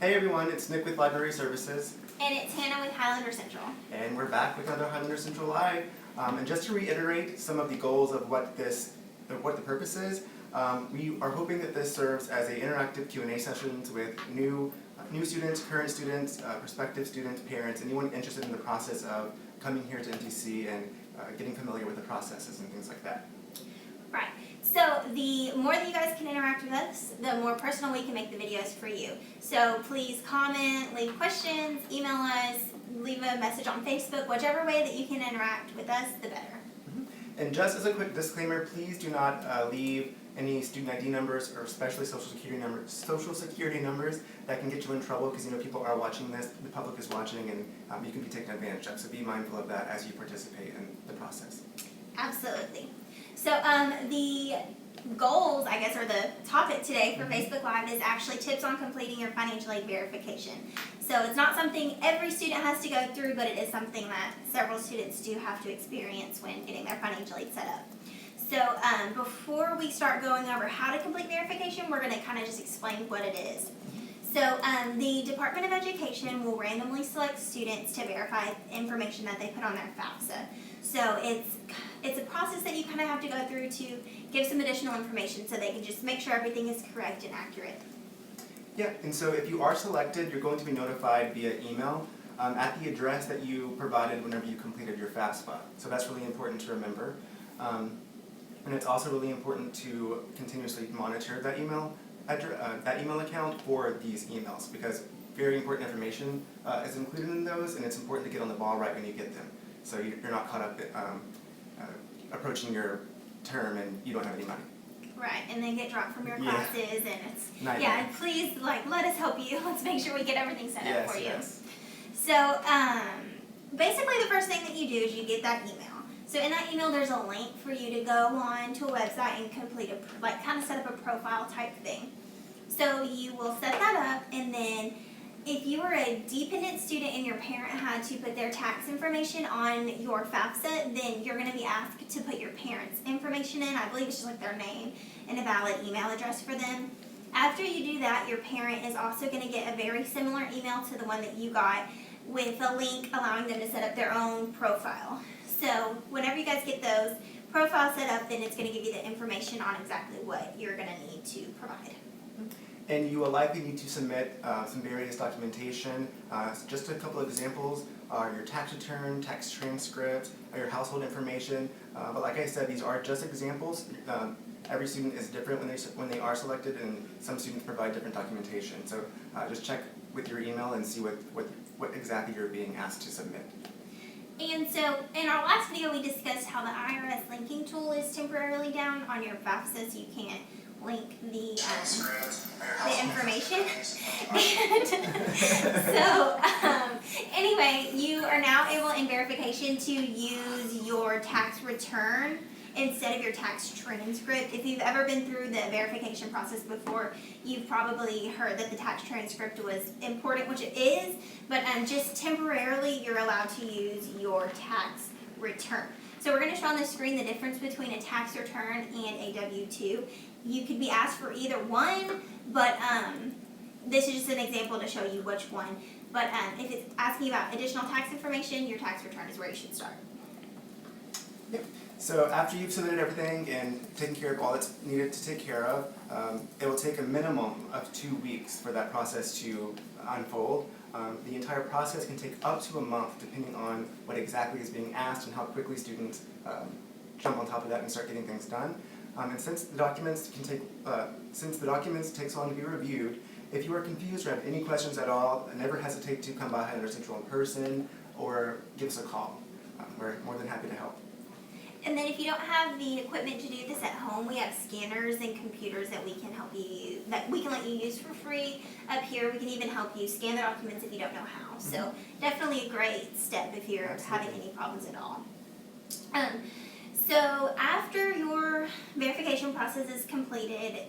Hey everyone, it's Nick with Library Services. And it's Hannah with Highlander Central. And we're back with another Highlander Central Live. And just to reiterate some of the goals of what the purpose is, we are hoping that this serves as an interactive Q&A sessions with new students, current students, prospective students, parents, anyone interested in the process of coming here to MTC and getting familiar with the processes and things like that. Right. So the more that you guys can interact with us, the more personal we can make the videos for you. So please comment, leave questions, email us, leave a message on Facebook, whichever way that you can interact with us, the better. And just as a quick disclaimer, please do not leave any student ID numbers or especially social security numbers that can get you in trouble because people are watching this, the public is watching, and you can be taken advantage of. So be mindful of that as you participate in the process. Absolutely. So the goals, I guess, or the topic today for Facebook Live is actually tips on completing your financial aid verification. So it's not something every student has to go through, but it is something that several students do have to experience when getting their financial aid set up. So before we start going over how to complete verification, we're going to kind of just explain what it is. So the Department of Education will randomly select students to verify information that they put on their FAFSA. So it's a process that you kind of have to go through to give some additional information so they can just make sure everything is correct and accurate. Yeah, and so if you are selected, you're going to be notified via email at the address that you provided whenever you completed your FAFSA. So that's really important to remember. And it's also really important to continuously monitor that email account for these emails because very important information is included in those, and it's important to get on the ball right when you get them. So you're not caught up approaching your term and you don't have any money. Right, and then get dropped from your classes, and it's Nightmare. please let us help you. Let's make sure we get everything set up for you. Yes. So basically, the first thing that you do is you get that email. So in that email, there's a link for you to go on to a website and complete kind of set up a profile type thing. So you will set that up, and then if you are a dependent student and your parent had to put their tax information on your FAFSA, then you're going to be asked to put your parents' information in. I believe it's just like their name and a valid email address for them. After you do that, your parent is also going to get a very similar email to the one that you got with a link allowing them to set up their own profile. So whenever you guys get those profiles set up, then it's going to give you the information on exactly what you're going to need to provide. And you will likely need to submit some various documentation. Just a couple of examples are your tax return, tax transcript, your household information. But like I said, these are just examples. Every student is different when they are selected, and some students provide different documentation. So just check with your email and see what exactly you're being asked to submit. And so in our last video, we discussed how the IRS linking tool is temporarily down on your FAFSA, so you can't link the information. So anyway, you are now able in verification to use your tax return instead of your tax transcript. If you've ever been through the verification process before, you've probably heard that the tax transcript was important, which it is, but just temporarily you're allowed to use your tax return. So we're going to show on the screen the difference between a tax return and a W-2. You could be asked for either one, but this is just an example to show you which one. But if it's asking about additional tax information, your tax return is where you should start. Yep. So after you've submitted everything and taken care of all that's needed to take care of, it will take a minimum of 2 weeks for that process to unfold. The entire process can take up to a month depending on what exactly is being asked and how quickly students jump on top of that and start getting things done. And since the documents take so long to be reviewed, if you are confused or have any questions at all, never hesitate to come by Highlander Central in person or give us a call. We're more than happy to help. And then if you don't have the equipment to do this at home, we have scanners and computers that we can help you, that we can let you use for free up here. We can even help you scan the documents if you don't know how. So definitely a great step if you're having any problems at all. So after your verification process is completed,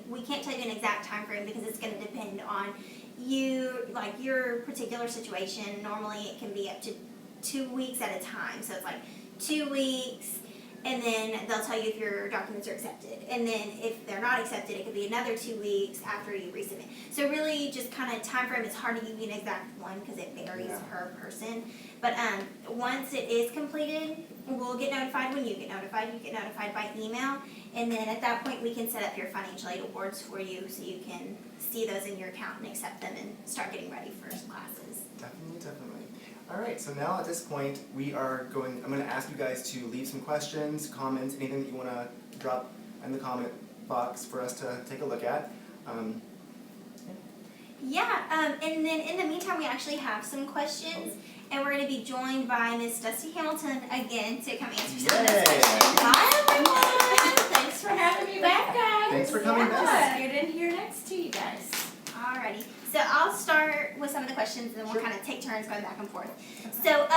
we can't tell you an exact time frame because it's going to depend on you, like your particular situation. Normally it can be up to 2 weeks at a time. So it's like 2 weeks, and then they'll tell you if your documents are accepted. And then if they're not accepted, it could be another 2 weeks after you resubmit. So really, just kind of time frame, it's hard to give you an exact one because it varies per person. But once it is completed, we'll get notified when you get notified. You get notified by email. And then at that point, we can set up your financial aid awards for you so you can see those in your account and accept them and start getting ready for classes. Definitely. All right, so now at this point, I'm going to ask you guys to leave some questions, comments, anything that you want to drop in the comment box for us to take a look at. And then in the meantime, we actually have some questions, and we're going to be joined by Miss Dusty Hamilton again to come answer some of those questions. Hi everyone! Thanks for having me back, guys. Thanks for coming back. Get in here next to you guys. Alrighty, so I'll start with some of the questions, and then we'll kind of take turns going back and forth. So,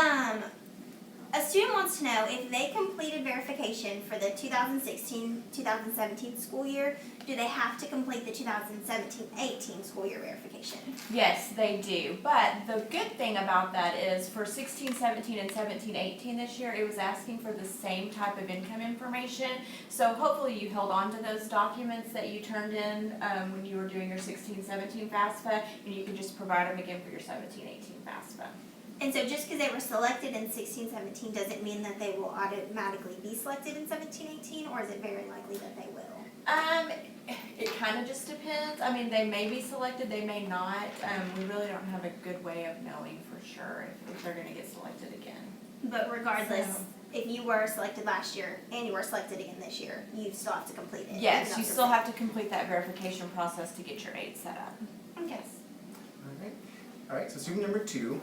a student wants to know if they completed verification for the 2016-2017 school year, do they have to complete the 2017-18 school year verification? Yes, they do. But the good thing about that is for 16-17 and 17-18 this year, it was asking for the same type of income information. So hopefully you held on to those documents that you turned in when you were doing your 16-17 FAFSA, and you can just provide them again for your 17-18 FAFSA. And so just because they were selected in 16-17 doesn't mean that they will automatically be selected in 17-18, or is it very likely that they will? It kind of just depends. I mean, they may be selected, they may not. We really don't have a good way of knowing for sure if they're going to get selected again. But regardless, if you were selected last year and you were selected again this year, you still have to complete it. Yes, you still have to complete that verification process to get your aid set up. Okay. All right, so student number 2,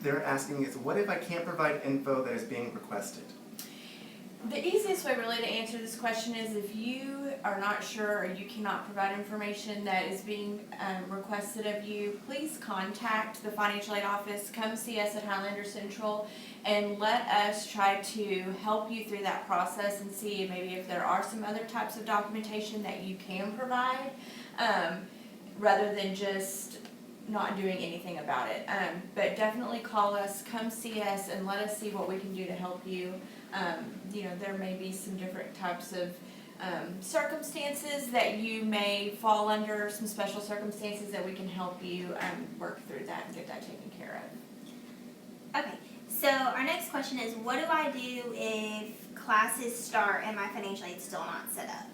they're asking is, what if I can't provide info that is being requested? The easiest way really to answer this question is if you are not sure or you cannot provide information that is being requested of you, please contact the financial aid office, come see us at Highlander Central, and let us try to help you through that process and see maybe if there are some other types of documentation that you can provide, rather than just not doing anything about it. But definitely call us, come see us, and let us see what we can do to help you. There may be some different types of circumstances that you may fall under, some special circumstances that we can help you work through that and get that taken care of. Okay, so our next question is, what do I do if classes start and my financial aid is still not set up?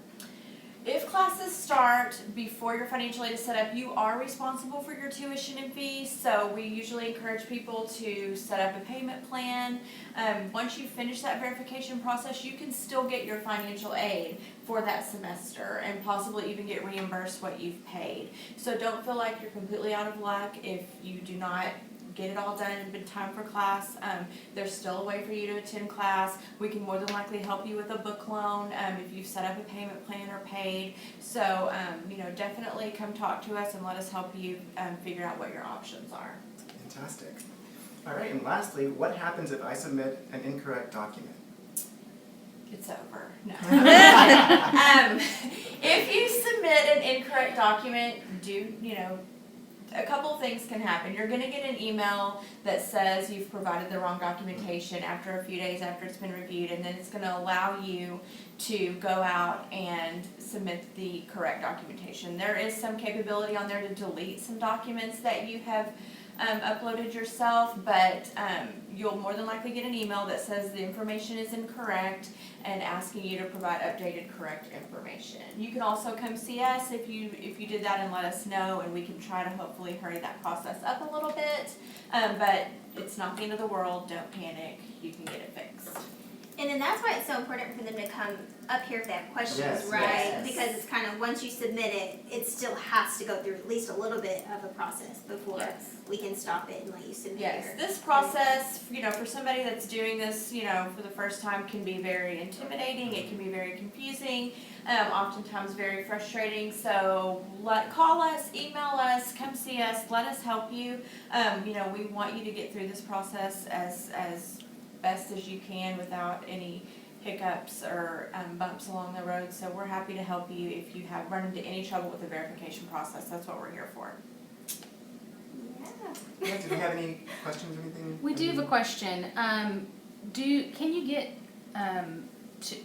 If classes start before your financial aid is set up, you are responsible for your tuition and fees, so we usually encourage people to set up a payment plan. Once you finish that verification process, you can still get your financial aid for that semester and possibly even get reimbursed what you've paid. So don't feel like you're completely out of luck if you do not get it all done in time for class. There's still a way for you to attend class. We can more than likely help you with a book loan if you've set up a payment plan or paid. So, definitely come talk to us and let us help you figure out what your options are. Fantastic. All right, and lastly, what happens if I submit an incorrect document? It's over. No. If you submit an incorrect document, a couple things can happen. You're going to get an email that says you've provided the wrong documentation after a few days after it's been reviewed, and then it's going to allow you to go out and submit the correct documentation. There is some capability on there to delete some documents that you have uploaded yourself, but you'll more than likely get an email that says the information is incorrect and asking you to provide updated correct information. You can also come see us if you did that and let us know, and we can try to hopefully hurry that process up a little bit, but it's not the end of the world. Don't panic. You can get it fixed. And then that's why it's so important for them to come up here if they have questions, Yes, right? yes. Because it's kind of, once you submit it, it still has to go through at least a little bit of a process before Yes. we can stop it and let you submit Yes, your- this process, for somebody that's doing this, for the first time can be very intimidating. It can be very confusing, oftentimes very frustrating. So call us, email us, come see us, let us help you. We want you to get through this process as best as you can without any hiccups or bumps along the road. So we're happy to help you if you have run into any trouble with the verification process. That's what we're here for. Yeah. Do we have any questions or anything? We do have a question. Can you get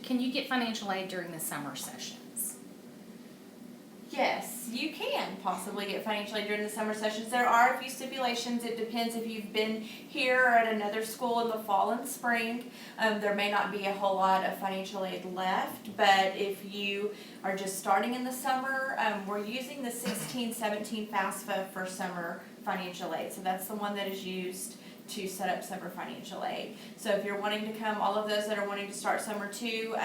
can you get financial aid during the summer sessions? Yes, you can possibly get financial aid during the summer sessions. There are a few stipulations. It depends if you've been here or at another school in the fall and spring. There may not be a whole lot of financial aid left, but if you are just starting in the summer, we're using the 16-17 FAFSA for summer financial aid. So that's the one that is used to set up summer financial aid. So if you're wanting to come, all of those that are wanting to start summer too,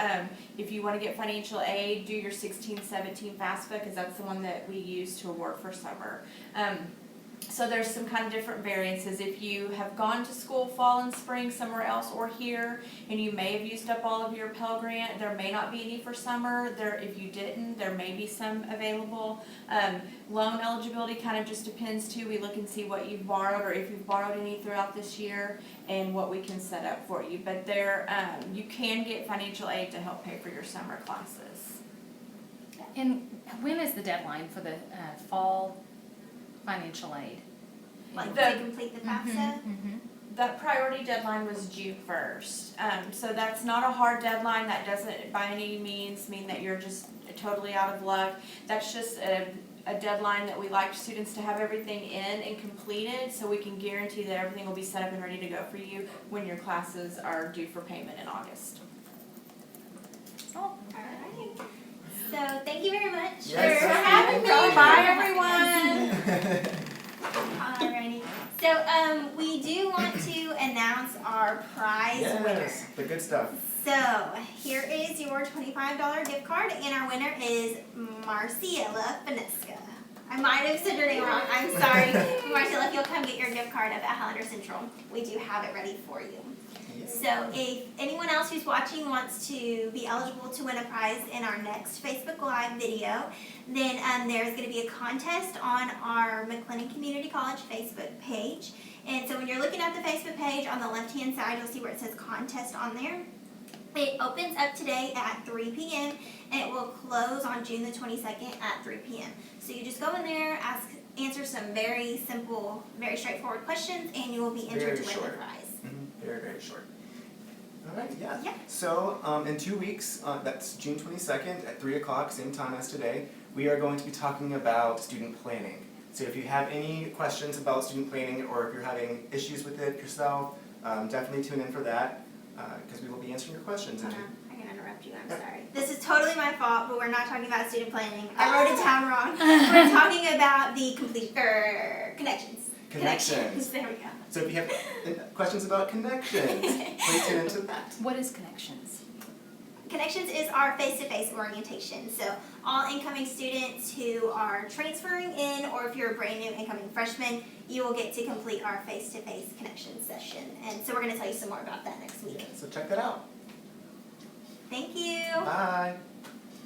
if you want to get financial aid, do your 16-17 FAFSA, because that's the one that we use to award for summer. So there's some kind of different variances. If you have gone to school fall and spring somewhere else or here, and you may have used up all of your Pell Grant, there may not be any for summer. If you didn't, there may be some available. Loan eligibility kind of just depends too. We look and see what you've borrowed or if you've borrowed any throughout this year and what we can set up for you. But you can get financial aid to help pay for your summer classes. And when is the deadline for the fall financial aid? Like to complete the FAFSA? That priority deadline was June 1st. So that's not a hard deadline. That doesn't by any means mean that you're just totally out of luck. That's just a deadline that we like students to have everything in and completed, so we can guarantee that everything will be set up and ready to go for you when your classes are due for payment in August. Alright. So thank you very much Yes, for thank you. having me. Bye, everyone. Alrighty. So we do want to announce our prize winner. Yes, the good stuff. So here is your $25 gift card, and our winner is Marciela Finesca. I might have said your name wrong. I'm sorry. Marciela, if you'll come get your gift card at Hollander Central, we do have it ready for you. So if anyone else who's watching wants to be eligible to win a prize in our next Facebook Live video, then there's going to be a contest on our McLennan Community College Facebook page. And so when you're looking at the Facebook page, on the left-hand side, you'll see where it says contest on there. It opens up today at 3 p.m. and it will close on June the 22nd at 3 p.m. So you just go in there, answer some very simple, very straightforward questions, and you will be entered to win the prize. Very, very short. All right, yeah. Yeah. So in 2 weeks, that's June 22nd at 3 o'clock, same time as today, we are going to be talking about student planning. So if you have any questions about student planning, or if you're having issues with it yourself, definitely tune in for that, because we will be answering your questions. I can interrupt you, I'm sorry. This is totally my fault, but we're not talking about student planning. I wrote it down wrong. We're talking about the connections. Connections. There we go. So if you have questions about connections, please tune into that. What is Connections? Connections is our face-to-face orientation. So all incoming students who are transferring in, or if you're a brand new incoming freshman, you will get to complete our face-to-face connection session. And so we're going to tell you some more about that next week. So check that out. Thank you. Bye.